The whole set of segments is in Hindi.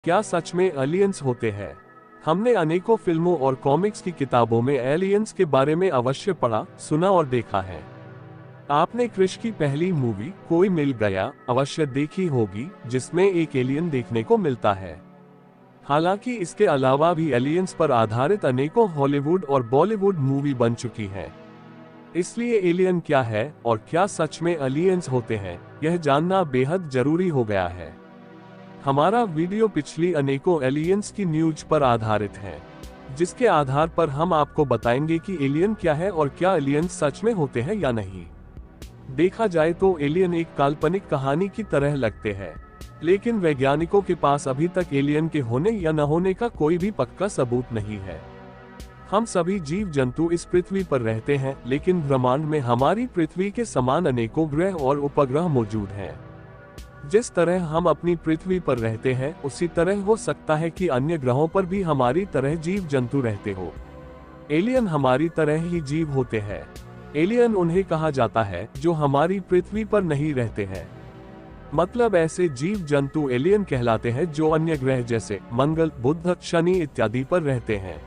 क्या सच में एलियंस होते हैं? हमने अनेकों फिल्मों और कॉमिक्स की किताबों में एलियंस के बारे में अवश्य पढ़ा, सुना और देखा है। आपने क्रिश की पहली मूवी कोई मिल गया अवश्य देखी होगी, जिसमें एक एलियन देखने को मिलता है। हालांकि इसके अलावा भी एलियंस पर आधारित अनेकों हॉलीवुड और बॉलीवुड मूवी बन चुकी हैं। इसलिए एलियन क्या है और क्या सच में एलियंस होते हैं, यह जानना बेहद जरूरी हो गया है। हमारा वीडियो पिछली अनेकों एलियंस की न्यूज पर आधारित है, जिसके आधार पर हम आपको बताएंगे कि एलियन क्या है और क्या एलियंस सच में होते हैं या नहीं। देखा जाए तो एलियन एक काल्पनिक कहानी की तरह लगते हैं, लेकिन वैज्ञानिकों के पास अभी तक एलियन के होने या न होने का कोई भी पक्का सबूत नहीं है। हम सभी जीव जंतु इस पृथ्वी पर रहते हैं, लेकिन ब्रह्मांड में हमारी पृथ्वी के समान अनेकों ग्रह और उपग्रह मौजूद हैं। जिस तरह हम अपनी पृथ्वी पर रहते हैं, उसी तरह हो सकता है कि अन्य ग्रहों पर भी हमारी तरह जीव जंतु रहते हो। एलियन हमारी तरह ही जीव होते हैं। एलियन उन्हें कहा जाता है जो हमारी पृथ्वी पर नहीं रहते हैं। मतलब ऐसे जीव जंतु एलियन कहलाते हैं जो अन्य ग्रह जैसे मंगल, बुध, शनि इत्यादि पर रहते हैं।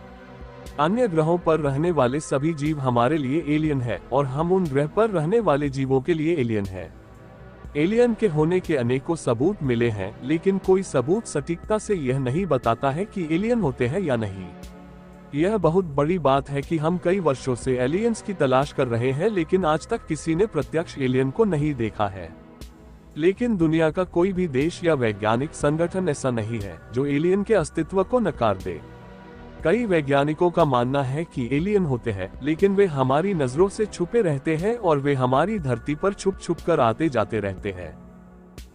अन्य ग्रहों पर रहने वाले सभी जीव हमारे लिए एलियन है और हम उन ग्रह पर रहने वाले जीवों के लिए एलियन है। एलियन के होने के अनेकों सबूत मिले हैं, लेकिन कोई सबूत सटीकता से यह नहीं बताता है कि एलियन होते हैं या नहीं। यह बहुत बड़ी बात है कि हम कई वर्षों से एलियंस की तलाश कर रहे हैं, लेकिन आज तक किसी ने प्रत्यक्ष एलियन को नहीं देखा है। लेकिन दुनिया का कोई भी देश या वैज्ञानिक संगठन ऐसा नहीं है जो एलियन के अस्तित्व को नकार दे। कई वैज्ञानिकों का मानना है कि एलियन होते हैं, लेकिन वे हमारी नजरों से छुपे रहते हैं और वे हमारी धरती पर छुप छुप कर आते जाते रहते हैं।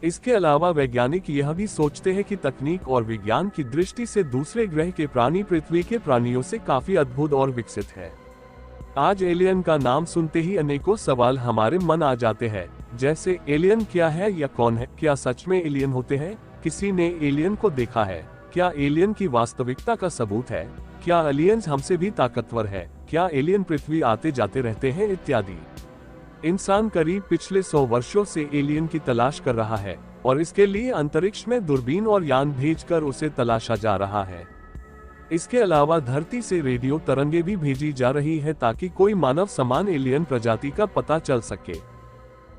इसके अलावा वैज्ञानिक यह भी सोचते हैं कि तकनीक और विज्ञान की दृष्टि से दूसरे ग्रह के प्राणी पृथ्वी के प्राणियों से काफी अद्भुत और विकसित है। आज एलियन का नाम सुनते ही अनेकों सवाल हमारे मन आ जाते हैं, जैसे एलियन क्या है या कौन है, क्या सच में एलियन होते हैं, किसी ने एलियन को देखा है, क्या एलियन की वास्तविकता का सबूत है, क्या एलियंस हमसे भी ताकतवर है, क्या एलियन पृथ्वी आते जाते रहते हैं इत्यादि। इंसान करीब पिछले 100 वर्षों से एलियन की तलाश कर रहा है और इसके लिए अंतरिक्ष में दूरबीन और यान भेजकर उसे तलाशा जा रहा है। इसके अलावा धरती से रेडियो तरंगे भी भेजी जा रही है ताकि कोई मानव समान एलियन प्रजाति का पता चल सके।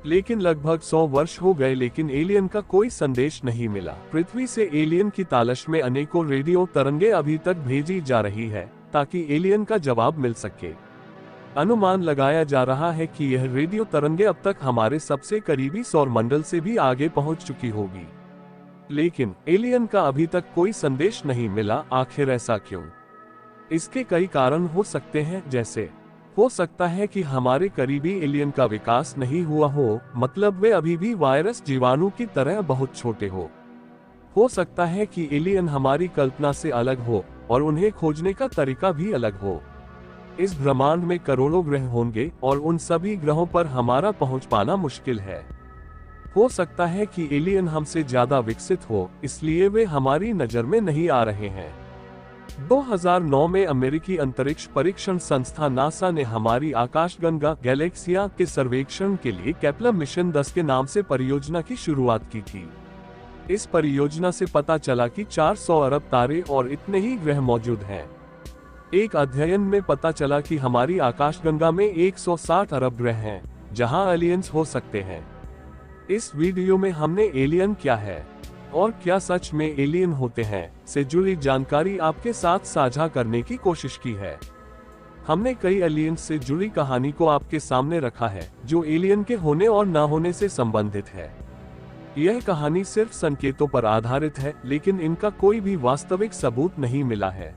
लेकिन लगभग 100 वर्ष हो गए, लेकिन एलियन का कोई संदेश नहीं मिला। पृथ्वी से एलियन की तलाश में अनेकों रेडियो तरंगे अभी तक भेजी जा रही है ताकि एलियन का जवाब मिल सके। अनुमान लगाया जा रहा है कि यह रेडियो तरंगे अब तक हमारे सबसे करीबी सौर मंडल से भी आगे पहुंच चुकी होगी, लेकिन एलियन का अभी तक कोई संदेश नहीं मिला। आखिर ऐसा क्यों? इसके कई कारण हो सकते हैं, जैसे हो सकता है कि हमारे करीबी एलियन का विकास नहीं हुआ हो, मतलब वे अभी भी वायरस जीवाणु की तरह बहुत छोटे हो सकता है कि एलियन हमारी कल्पना से अलग हो और उन्हें खोजने का तरीका भी अलग हो। इस ब्रह्मांड में करोड़ों ग्रह होंगे और उन सभी ग्रहों पर हमारा पहुंच पाना मुश्किल है। हो सकता है कि एलियन हमसे ज्यादा विकसित हो, इसलिए वे हमारी नजर में नहीं आ रहे हैं। 2009 में अमेरिकी अंतरिक्ष परीक्षण संस्था नासा ने हमारी आकाशगंगा गैलेक्सिया के सर्वेक्षण के लिए केपलर मिशन 10 के नाम से परियोजना की शुरुआत की थी। इस परियोजना से पता चला कि 400 अरब तारे और इतने ही ग्रह मौजूद हैं। एक अध्ययन में पता चला कि हमारी आकाशगंगा में 160 अरब ग्रह हैं, जहां एलियंस हो सकते हैं। इस वीडियो में हमने एलियन क्या है और क्या सच में एलियन होते हैं से जुड़ी जानकारी आपके साथ साझा करने की कोशिश की है। हमने कई एलियंस से जुड़ी कहानी को आपके सामने रखा है जो एलियन के होने और न होने से संबंधित है। यह कहानी सिर्फ संकेतों पर आधारित है, लेकिन इनका कोई भी वास्तविक सबूत नहीं मिला है।